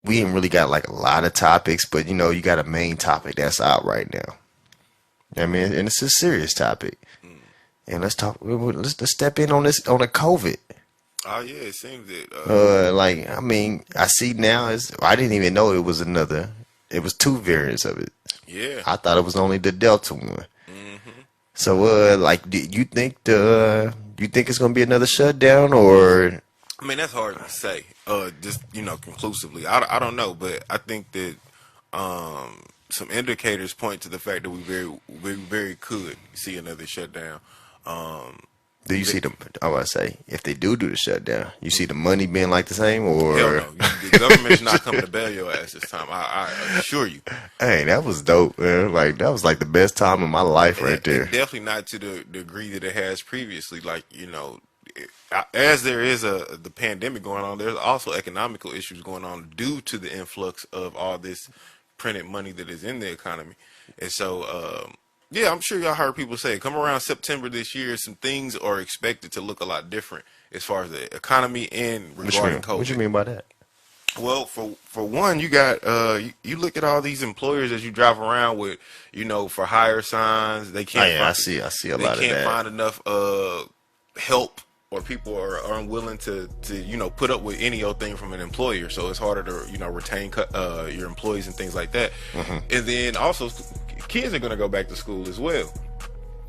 we ain't really got like a lot of topics, but you know, you got a main topic that's out right now. I mean, and it's a serious topic. And let's talk. Let's step in on this on the COVID. Oh yeah, it seems that. Like I mean, I see now. I didn't even know it was another. It was 2 variants of it. Yeah. I thought it was only the Delta one. So, like, do you think it's gonna be another shutdown, or? I mean, that's hard to say. Just conclusively, I don't know, but I think that some indicators point to the fact that we very could see another shutdown. Do you see them? I want to say, if they do the shutdown, you see the money being like the same, or? Hell no, the government's not coming to bail your ass this time. I assure you. Hey, that was dope, man. Like that was like the best time of my life right there. Definitely not to the degree that it has previously. Like as there is the pandemic going on, there's also economical issues going on due to the influx of all this printed money that is in the economy, and so. Yeah, I'm sure y'all heard people say, come around September this year, some things are expected to look a lot different as far as the economy and regarding COVID. What you mean by that? Well, for one, you got you look at all these employers as you drive around with, for hire signs. They can't. I see a lot of that. They can't find enough help, or people are unwilling to put up with any old thing from an employer. So it's harder to retain your employees and things like that. And then also, kids are going to go back to school as well.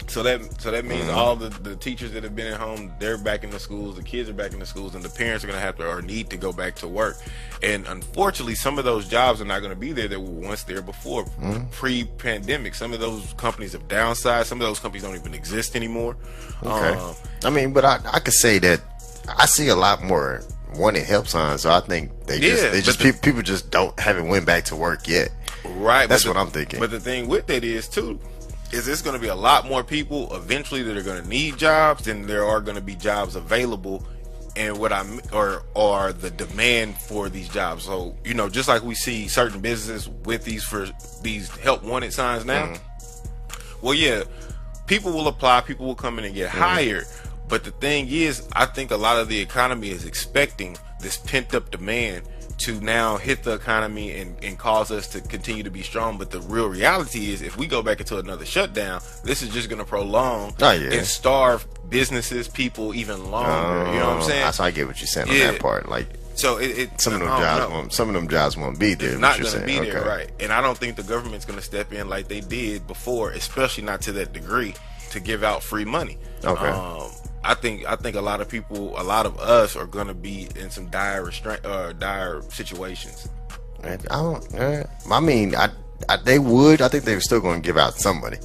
So that means all the teachers that have been at home, they're back in the schools, the kids are back in the schools, and the parents are going to have to or need to go back to work. And unfortunately, some of those jobs are not going to be there that were once there before, pre-pandemic. Some of those companies have downsized. Some of those companies don't even exist anymore. Okay. I mean, but I could say that I see a lot more wanted help signs. So I think people just haven't went back to work yet. Right. That's what I'm thinking. But the thing with that is there's going to be a lot more people eventually that are going to need jobs than there are going to be jobs available, and or the demand for these jobs. So just like we see certain businesses with these help wanted signs now. Well, yeah, people will apply, people will come in and get hired. But the thing is, I think a lot of the economy is expecting this pent up demand to now hit the economy and cause us to continue to be strong. But the real reality is, if we go back into another shutdown, this is just going to prolong and starve businesses, people even longer. You know what I'm saying? So I get what you're saying on that part. Like, so some of them jobs won't be there. It's not going to be there, right? And I don't think the government's going to step in like they did before, especially not to that degree, to give out free money. Okay. I think a lot of people, a lot of us, are going to be in some dire situations. I mean, they would. I think they're still going to give out some money.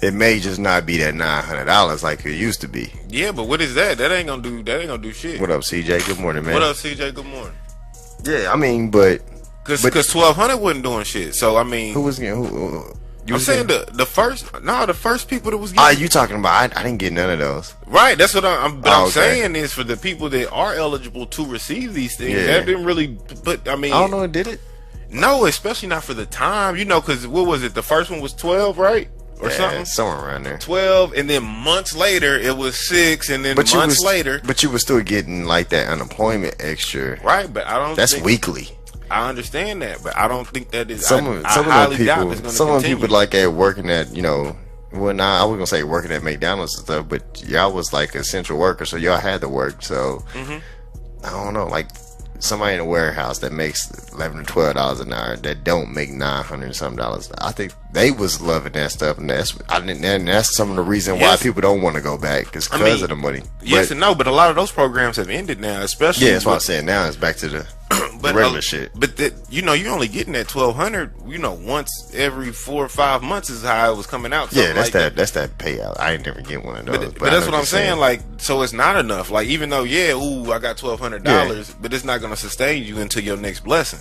It may just not be that $900 like it used to be. Yeah, but what is that? That ain't gonna do shit. What up, CJ? Good morning, man. What up, CJ? Good morning. Yeah, I mean, but because 1200 wasn't doing shit. So I mean, who was getting? I'm saying the first people that was getting. You talking about? I didn't get none of those. Right, that's what I'm saying is for the people that are eligible to receive these things. Yeah. That didn't really, but I mean, I don't know. Did it? No, especially not for the time. Because what was it? The first one was 12, right? Or something, somewhere around there. 12, and then months later it was 6, and then months later. But you were still getting like that unemployment extra, right? But I don't. That's weekly. I understand that, but I don't think that is. Some of the people like working at well, I was gonna say working at McDonald's and stuff, but y'all was like essential workers, so y'all had to work. So I don't know, like somebody in a warehouse that makes $11 to $12 an hour that don't make $900 something. I think they was loving that stuff, and that's some of the reason why people don't want to go back because of the money. Yes and no, but a lot of those programs have ended now, especially. Yeah, that's what I'm saying. Now it's back to the regular shit. But you're only getting that 1200. Once every 4 or 5 months is how it was coming out. Yeah, that's that payout. I ain't never get one of those. But that's what I'm saying. Like, so it's not enough. Like, even though I got $1,200, but it's not gonna sustain you until your next blessing.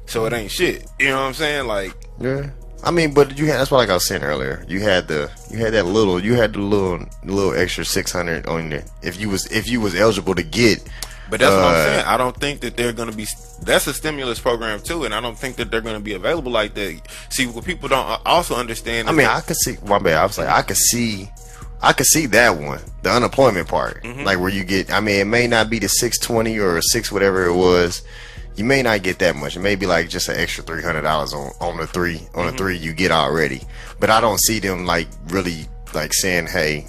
So it ain't shit. You know what I'm saying? Like, yeah. I mean, but that's what I was saying earlier. You had the little extra 600 on there if you was eligible to get. But that's what I'm saying. I don't think that they're going to be. That's a stimulus program too, and I don't think that they're going to be available like that. See, what people don't also understand. I could see. My bad. I was like, I could see that one, the unemployment part, like where you get. I mean, it may not be the 620 or 6 whatever it was. you may not get that much. It may be like just an extra $300 on the three you get already. But I don't see them like really like saying, hey,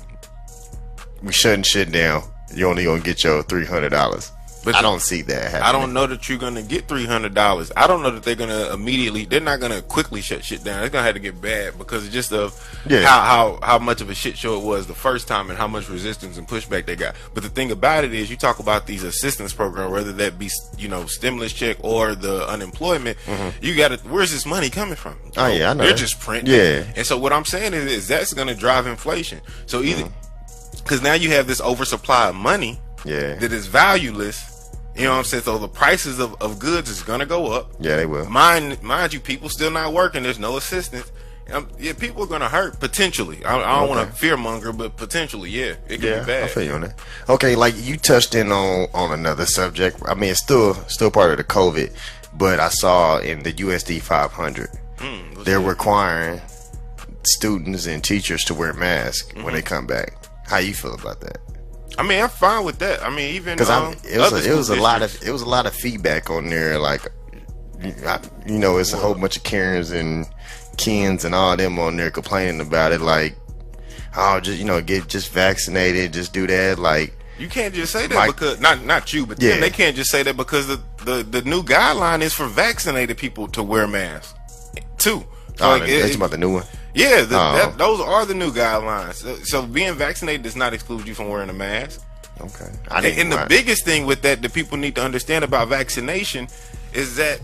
we shutting shit down. You're only gonna get your $300. But I don't see that happening. I don't know that you're gonna get $300. I don't know that they're gonna immediately. They're not gonna quickly shut shit down. It's gonna have to get bad because it's just of how much of a shit show it was the first time and how much resistance and pushback they got. But the thing about it is, you talk about these assistance programs, whether that be stimulus check or the unemployment. You got to. Where's this money coming from? Oh yeah, I know. They're just printing. Yeah. And so what I'm saying is that's gonna drive inflation. So either because now you have this oversupply of money that is valueless. You know what I'm saying? So the prices of goods is gonna go up. Yeah, they will. Mind you, people still not working. There's no assistance. People are gonna hurt potentially. I don't want to fearmonger, but potentially, it could be bad. I feel you on that. Okay, like you touched in on another subject. I mean, it's still part of the COVID, but I saw in the USD 500 they're requiring students and teachers to wear masks when they come back. How you feel about that? I mean, I'm fine with that. I mean, even because it was a lot of feedback on there. Like, it's a whole bunch of Karens and Kens and all them on there complaining about it. Like, oh, just get vaccinated, just do that. Like, you can't just say that because not you, but them, they can't just say that because the new guideline is for vaccinated people to wear masks too. So that's about the new one. Yeah, those are the new guidelines. So being vaccinated does not exclude you from wearing a mask. Okay. And the biggest thing with that people need to understand about vaccination is that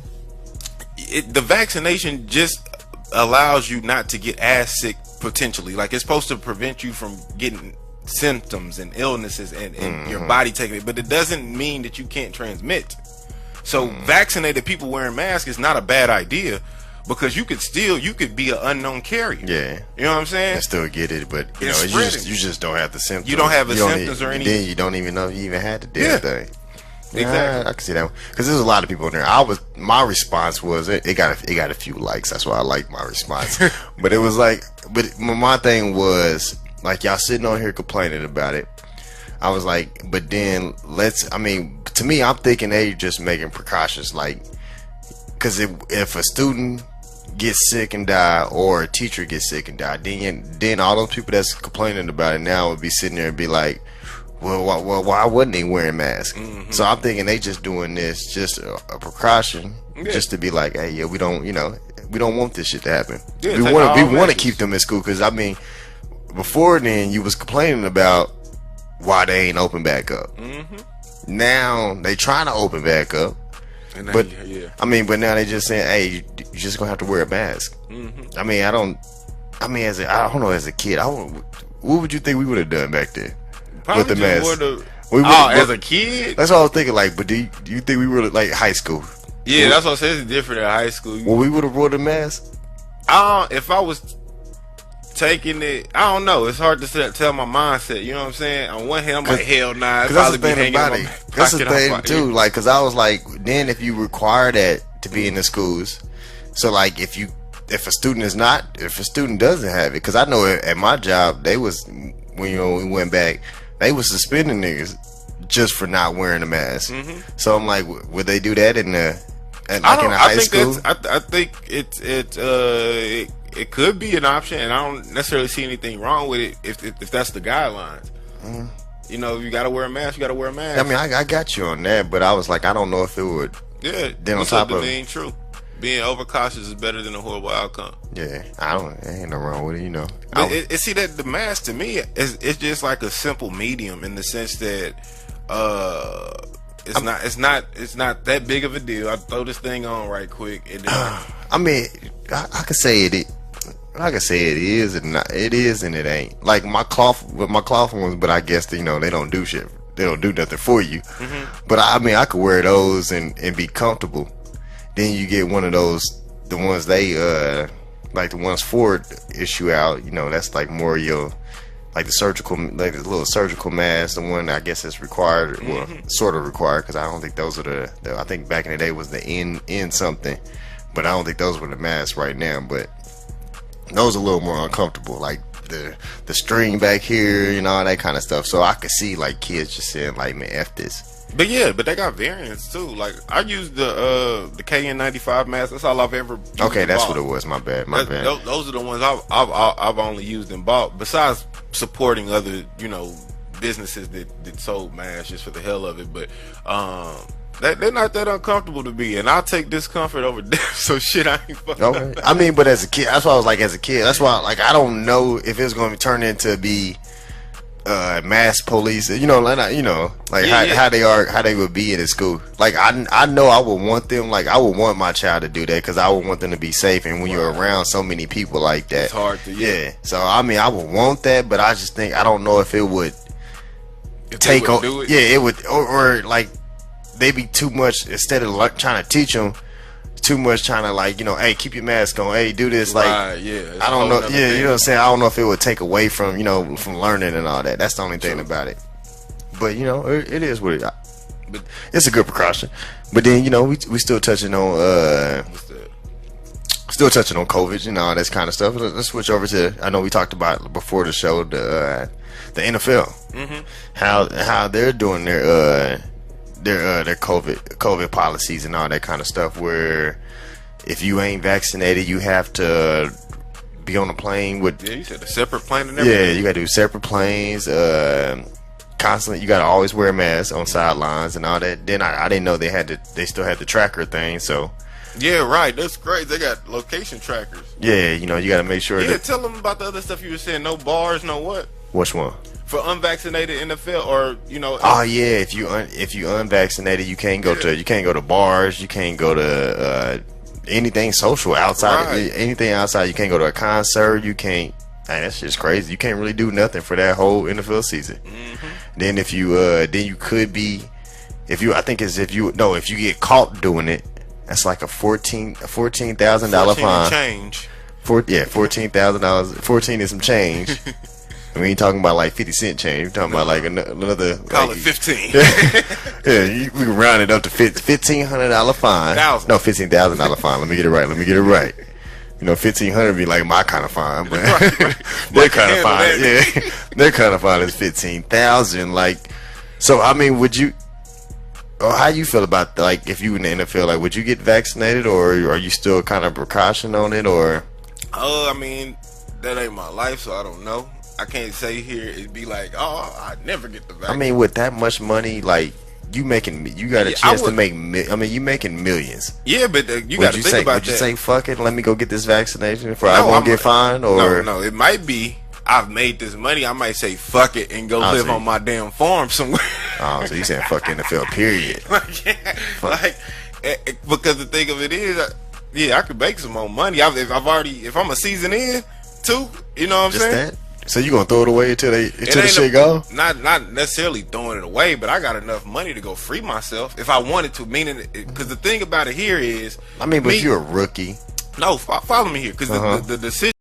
the vaccination just allows you not to get as sick potentially. Like, it's supposed to prevent you from getting symptoms and illnesses and your body taking it, but it doesn't mean that you can't transmit. So vaccinated people wearing masks is not a bad idea. Because you could be an unknown carrier. Yeah. You know what I'm saying? And still get it, but you just don't have the symptoms. You don't have the symptoms or anything. Then you don't even know you even had the damn thing. Exactly. I can see that one. Because there's a lot of people in there. My response was it got a few likes. That's why I like my response. But it was like, my thing was like, y'all sitting on here complaining about it. I was like, but then to me, I'm thinking they just making precautions, like, because if a student gets sick and die, or a teacher gets sick and die, then all those people that's complaining about it now would be sitting there and be like, well, why wasn't they wearing masks? So I'm thinking they just doing this just a precaution, just to be like, hey, we don't want this shit to happen. We want to keep them in school, because I mean, before then you was complaining about why they ain't open back up. Now they trying to open back up. But now they just saying, hey, you just gonna have to wear a mask. I mean, as a kid, what would you think we would have done back then with the mask? As a kid, that's what I was thinking. Like, but do you think we were like high school? Yeah, that's what I said. It's different in high school. Well, we would have wore a mask. If I was taking it, I don't know. It's hard to tell my mindset. You know what I'm saying? On one hand, I'm like, hell nah. That's the thing about it. That's the thing too. Like, because I was like, then if you require that to be in the schools, so like if a student doesn't have it, because I know at my job they was, when we went back, they was suspending niggas just for not wearing a mask. So I'm like, would they do that in high school? I think it could be an option, and I don't necessarily see anything wrong with it if that's the guidelines. You know, you gotta wear a mask. You gotta wear a mask. I mean, I got you on that, but I was like, I don't know if it would. Yeah. Then on top of being true, being overcautious is better than a horrible outcome. Yeah, ain't no wrong with it, you know. See that the mask to me it's just like a simple medium in the sense that it's not that big of a deal. I throw this thing on right quick. And then, I mean, I could say it. I can say it is and not, it is and it ain't. Like my cloth ones, but I guess they don't do shit. They don't do nothing for you. But I mean, I could wear those and be comfortable. Then you get one of those, the ones they like the ones Ford issue out. That's like more your, like the surgical, like the little surgical mask. The one I guess is required, well, sort of required, because I don't think those are I think back in the day was the N something, but I don't think those were the masks right now. But those are a little more uncomfortable, like the string back here, all that kind of stuff. So I could see like kids just saying like, man, F this. But they got variants too. Like I used the KN95 mask. That's all I've ever used. Okay, that's what it was. My bad. Those are the ones I've only used and bought. Besides supporting other businesses that sold masks just for the hell of it, but they're not that uncomfortable to be, and I'll take discomfort over death. So shit, I ain't fucking. Okay. I mean, but as a kid, that's why I was like, as a kid, that's why like I don't know if it's going to turn into be mass police. How they would be in a school. Like I know I would want them. Like I would want my child to do that because I would want them to be safe. And when you're around so many people like that, it's hard to. Yeah. So I mean, I would want that, but I just think I don't know if it would. Take over, it would, or like they be too much instead of like trying to teach them too much, trying to like hey, keep your mask on, hey, do this, like I don't know, you know what I'm saying. I don't know if it would take away from from learning and all that. That's the only thing about it. But it is what it. But it's a good precaution. But then we still touching on still touching on COVID, all this kind of stuff. Let's switch over to, I know we talked about before the show, the NFL, how they're doing their COVID policies and all that kind of stuff. Where if you ain't vaccinated, you have to be on a plane with. Yeah, you said a separate plane and everything. Yeah, you got to do separate planes. Constantly, you got to always wear a mask on sidelines and all that. Then I didn't know they still had the tracker thing. So. Yeah, right. That's great. They got location trackers. Yeah, you got to make sure. Yeah, tell them about the other stuff you were saying. No bars, no what? Which one? For unvaccinated NFL, or Oh yeah, if you unvaccinated, you can't go to bars. You can't go to anything social outside. Right. Anything outside, you can't go to a concert. You can't. Man, that's just crazy. You can't really do nothing for that whole NFL season. Then if you you could be, if you get caught doing it. That's like a $14,000 fine. Change. $14,000. 14 and some change. We ain't talking about like 50-cent change. We're talking about like another. Call it 15. Yeah, we can round it up to $1,500 fine. No, $15,000 fine. Let me get it right. 1,500 be like my kind of fine, but their kind of fine, their kind of fine is 15,000. Like, so I mean, would you? Or how you feel about like if you in the NFL, like would you get vaccinated or are you still kind of precaution on it or? I mean, that ain't my life, so I don't know. I can't say here it'd be like, oh, I'd never get the vaccine. I mean, with that much money, like you got a chance to make. I mean, you making millions. Yeah, but you got to think about that. Would you say fuck it? Let me go get this vaccination before I won't get fined? Or no, it might be. I've made this money. I might say fuck it and go live on my damn farm somewhere. Oh, so you saying fuck NFL? Period. Because the thing of it is, I could make some more money. If I'm a season in too, you know what I'm saying? That? So you gonna throw it away until the shit go? Not necessarily throwing it away, but I got enough money to go free myself if I wanted to. Meaning, because the thing about it here is, I mean, but if you're a rookie. No, follow me here, because the decision.